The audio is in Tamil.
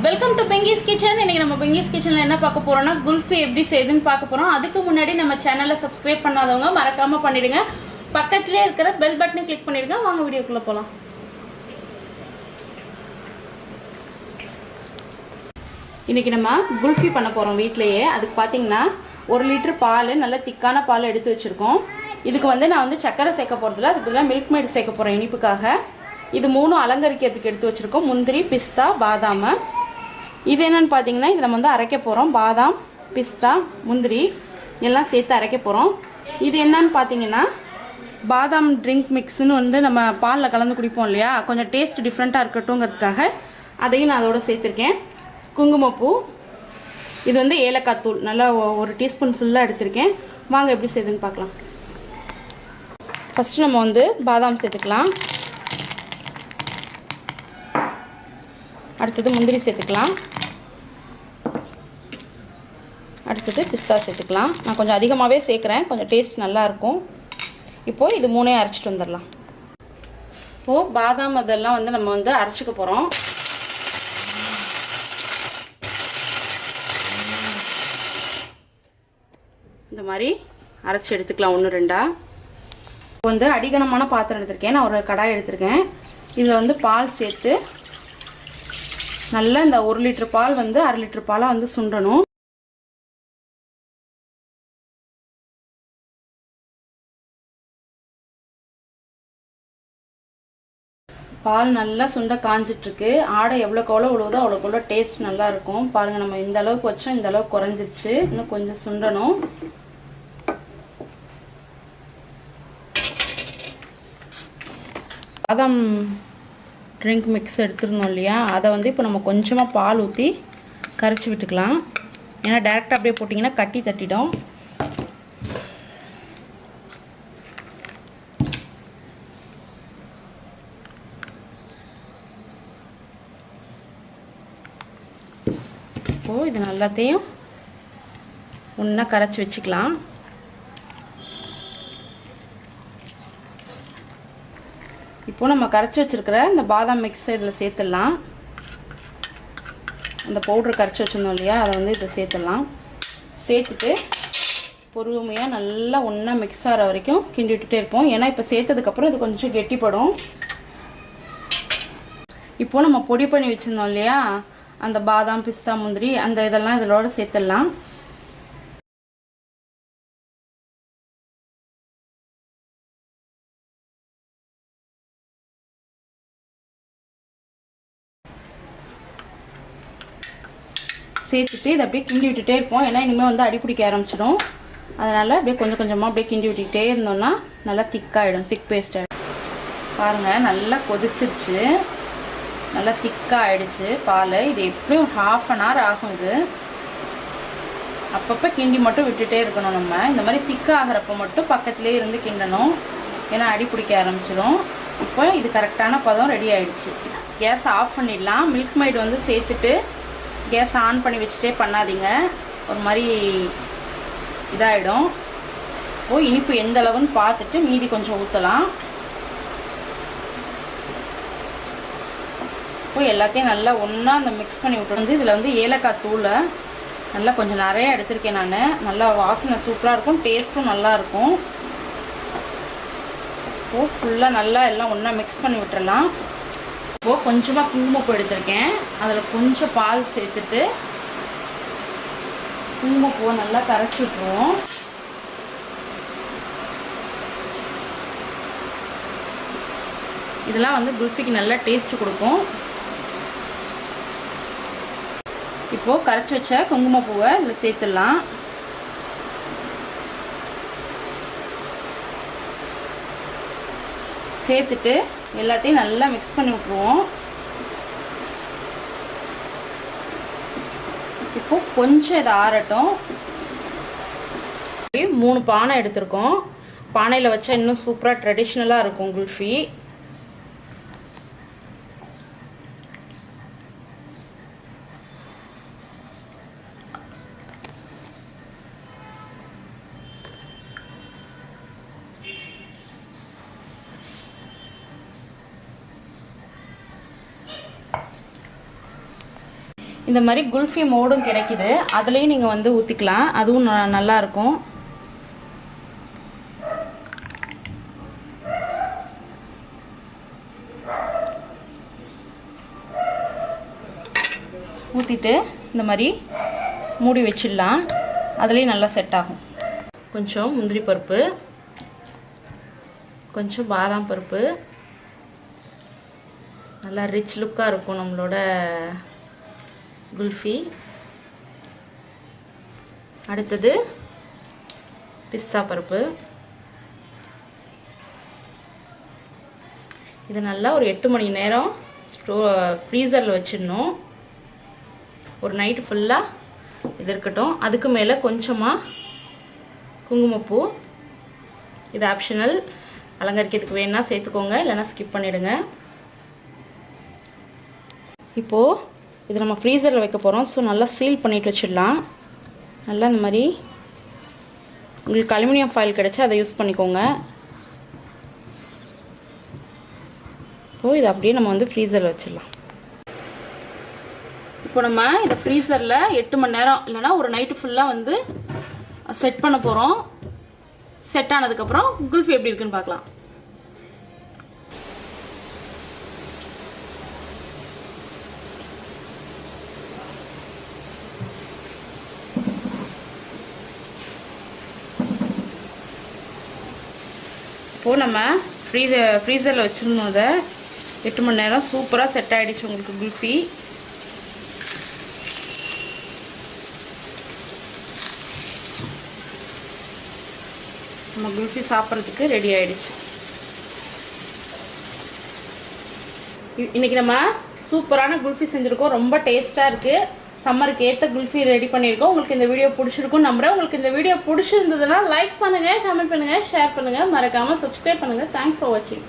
Welcome to Bingiz kitchen. இன்னைக்கு நம்ம Bingiz kitchenல என்ன பார்க்க போறோம்னா குல்ஃபி எப்படி செய்யுதுன்னு பார்க்க போறோம். அதுக்கு முன்னாடி நம்ம சேனலை சப்ஸ்கிரைப் பண்ணாதவங்க மறக்காம பண்ணிடுங்க. பக்கத்துலயே இருக்கிற பெல் பட்டனை கிளிக் பண்ணிடுங்க. வாங்க வீடியோக்குள்ள போலாம். இன்னைக்கு நம்ம குல்ஃபி பண்ண போறோம் வீட்லயே. அதுக்கு பாத்தீங்கன்னா 1 லிட்டர் பால், நல்ல திக்கான பால் எடுத்து வச்சிருக்கோம். இதுக்கு நான் சக்கரை சேர்க்க போறதில்ல, அதுக்கு பதிலா மில்க் மேட் சேர்க்க போறேன் இனிப்புக்காக. இது 3 அலங்கரிக்கிறதுக்கு எடுத்து வச்சிருக்கோம். முந்திரி, பிஸ்தா, பாதாம். இது என்னன்னு பார்த்தீங்கன்னா இதில் நம்ம அரைக்க போகிறோம். பாதாம், பிஸ்தா, முந்திரி எல்லாம் சேர்த்து அரைக்க போகிறோம். இது என்னன்னு பார்த்தீங்கன்னா பாதாம் ட்ரிங்க் மிக்ஸ்னு நம்ம பாலில் கலந்து குடிப்போம் இல்லையா, கொஞ்சம் டேஸ்ட் டிஃப்ரெண்ட்டாக இருக்கட்டும்ங்கிறதுக்காக அதையும் நான் அதோட சேர்த்துருக்கேன். குங்குமப்பூ, இது ஏலக்காய் தூள் நல்லா 1 டீஸ்பூன் ஃபுல்லாக எடுத்திருக்கேன். வாங்க எப்படி செய்யுதுன்னு பார்க்கலாம். ஃபஸ்ட்டு நம்ம பாதாம் சேர்த்துக்கலாம். அடுத்தது முந்திரி சேர்த்துக்கலாம். அடுத்தது பிஸ்தா சேர்த்துக்கலாம். நான் கொஞ்சம் அதிகமாகவே சேர்க்குறேன், கொஞ்சம் டேஸ்ட் நல்லாயிருக்கும். இப்போது இது 3ஐயும் அரைச்சிட்டு வந்துடலாம். இப்போது பாதாம் அதெல்லாம் நம்ம அரைச்சிக்க போகிறோம். இந்த மாதிரி அரைச்சி எடுத்துக்கலாம் 1-2. இப்போ அடிகனமான பாத்திரம் எடுத்திருக்கேன். நான் ஒரு கடாய் எடுத்திருக்கேன். இதில் பால் சேர்த்து நல்லா இந்த 1 லிட்டர் பால் 1/2 லிட்டர் பாலாக சுண்டணும். பால் நல்லா சுண்ட காஞ்சிட்ருக்கு. ஆடை எவ்வளோக்கு எவ்வளோ உழுவுதோ அவ்வளோக்கு எவ்வளோ டேஸ்ட் நல்லா இருக்கும். பாருங்கள், நம்ம இந்த அளவுக்கு வச்சோம், இந்த அளவுக்கு குறைஞ்சிருச்சு. இன்னும் கொஞ்சம் சுண்டணும். பாதாம் ட்ரிங்க் மிக்ஸ் எடுத்துருந்தோம் இல்லையா, அதை இப்போ நம்ம கொஞ்சமாக பால் ஊற்றி கரைச்சி விட்டுக்கலாம். ஏன்னா டேரெக்டாக அப்படியே போட்டிங்கன்னா கட்டி தட்டிடும். இப்போது இது எல்லாத்தையும் ஒன்றா கரைச்சி வச்சுக்கலாம். இப்போது நம்ம கரைச்சி வச்சுருக்கிற இந்த பாதாம் மிக்ஸ் இதில் சேர்த்துடலாம். அந்த பவுட்ரு கரைச்சி வச்சுருந்தோம் இல்லையா, அதை இதில் சேர்த்துடலாம். சேர்த்துட்டு பொறுமையாக நல்லா ஒன்றா மிக்ஸ் ஆகிற வரைக்கும் கிண்டி விட்டுட்டே இருப்போம். ஏன்னா இப்போ சேர்த்ததுக்கப்புறம் இது கொஞ்சம் கெட்டிப்படும். இப்போது நம்ம பொடி பண்ணி வச்சுருந்தோம் இல்லையா, அந்த பாதாம், பிஸ்தா, முந்திரி அந்த இதெல்லாம் இதோட சேர்த்துடலாம். சேர்த்துட்டு இதை அப்படியே கிண்டி விட்டுட்டே இருப்போம். ஏன்னா இனிமேல் அடி பிடிக்க ஆரம்பிச்சிடும். அதனால் அப்படியே கொஞ்சம் கொஞ்சமாக அப்படியே கிண்டி விட்டுக்கிட்டே இருந்தோம்னா நல்லா திக்காகிடும், திக் பேஸ்ட் ஆகிடும். பாருங்கள், நல்லா கொதிச்சிருச்சு, நல்லா திக்காக ஆகிடுச்சு பால். இது எப்படியும் 1/2 hour ஆகும். இது அப்பப்போ கிண்டி மட்டும் விட்டுட்டே இருக்கணும். நம்ம இந்த மாதிரி திக்காகிறப்ப மட்டும் பக்கத்துலேயே இருந்து கிண்டணும், ஏன்னா அடி பிடிக்க ஆரம்பிச்சிடும். இப்போ இது கரெக்டான பதம் ரெடி ஆகிடுச்சு. கேஸ் ஆஃப் பண்ணிடலாம். மில்க் மைட் சேர்த்துட்டு கேஸ் ஆன் பண்ணி வச்சுட்டே பண்ணாதீங்க, ஒரு மாதிரி இதாகிடும். இனிப்பு எந்த அளவுன்னு பார்த்துட்டு மீதி கொஞ்சம் ஊற்றலாம். எல்லாத்தையும் நல்லா ஒன்றா மிக்ஸ் பண்ணி விட்டு இதில் ஏலக்காய் தூளை நல்லா கொஞ்சம் நிறையா எடுத்திருக்கேன் நான். நல்லா வாசனை சூப்பராக இருக்கும், டேஸ்ட்டும் நல்லாயிருக்கும். ஃபுல்லாக நல்லா எல்லாம் ஒன்றா மிக்ஸ் பண்ணி விட்டுறலாம். இப்போது கொஞ்சமாக குங்குமப்பூ எடுத்திருக்கேன். அதில் கொஞ்சம் பால் சேர்த்துட்டு குங்குமப்பூவை நல்லா கரைச்சி விட்டுருவோம். இதெல்லாம் குல்ஃபிக்கு நல்லா டேஸ்ட் கொடுக்கும். இப்போது கரைச்சி வச்ச குங்குமப்பூவை இதில் சேர்த்துடலாம். சேர்த்துட்டு எல்லாத்தையும் நல்லா மிக்ஸ் பண்ணி விட்டுருவோம். இப்போ கொஞ்சம் இதை ஆறட்டும். 3 பானை எடுத்திருக்கோம். பானையில் வச்சா இன்னும் சூப்பராக ட்ரெடிஷ்னலாக இருக்கும் குல்ஃபி. இந்த மாதிரி குல்ஃபி மோடும் கிடைக்குது, அதுலேயும் நீங்கள் வந்து ஊற்றிக்கலாம், அதுவும் நல்லாயிருக்கும். ஊற்றிட்டு இந்த மாதிரி மூடி வச்சிடலாம், அதுலேயும் நல்லா செட் ஆகும். கொஞ்சம் முந்திரி பருப்பு, கொஞ்சம் பாதாம் பருப்பு, நல்லா ரிச் லுக்காக இருக்கும் நம்மளோட குல்ஃபி. அடுத்தது பிஸ்தா பருப்பு. இது நல்லா ஒரு 8 மணி நேரம் ஃப்ரீசரில் வச்சிடணும். ஒரு நைட்டு ஃபுல்லாக இது இருக்கட்டும். அதுக்கு மேலே கொஞ்சமாக குங்குமப்பூ, இது ஆப்ஷனல், அலங்கரிக்கிறதுக்கு வேணால் சேர்த்துக்கோங்க, இல்லைன்னா ஸ்கிப் பண்ணிவிடுங்க. இப்போது இது நம்ம ஃப்ரீசரில் வைக்க போகிறோம். ஸோ நல்லா சீல் பண்ணிவிட்டு வச்சிடலாம். நல்லா இந்த மாதிரி உங்களுக்கு அலுமினியம் ஃபாயில் கிடச்சா அதை யூஸ் பண்ணிக்கோங்க. இப்போது இதை அப்படியே நம்ம வந்து ஃப்ரீசரில் வச்சிடலாம். இப்போ நம்ம இதை ஃப்ரீசரில் 8 மணி நேரம் இல்லைனா ஒரு நைட்டு ஃபுல்லாக வந்து செட் பண்ண போகிறோம். செட் ஆனதுக்கப்புறம் குல்ஃபி எப்படி இருக்குன்னு பார்க்கலாம். இப்போது நம்ம ஃப்ரீசரில் வச்சுருந்தோம். அதை 8 மணி நேரம் சூப்பராக செட் ஆகிடுச்சு உங்களுக்கு குல்ஃபி. நம்ம குல்ஃபி சாப்பிட்றதுக்கு ரெடி ஆகிடுச்சு. இன்றைக்கி நம்ம சூப்பரான குல்ஃபி செஞ்சுருக்கோம். ரொம்ப டேஸ்ட்டாக இருக்குது. சம்மருக்கு ஏற்ற குல்ஃபி ரெடி பண்ணியிருக்கோம். உங்களுக்கு இந்த வீடியோ பிடிச்சிருக்கும் நம்புகிறேன். உங்களுக்கு இந்த வீடியோ பிடிச்சிருந்ததுன்னா லைக் பண்ணுங்கள், கமெண்ட் பண்ணுங்கள், ஷேர் பண்ணுங்கள், மறக்காமல் சப்ஸ்கிரைப் பண்ணுங்கள். தேங்க்ஸ் ஃபார் வாட்சிங்.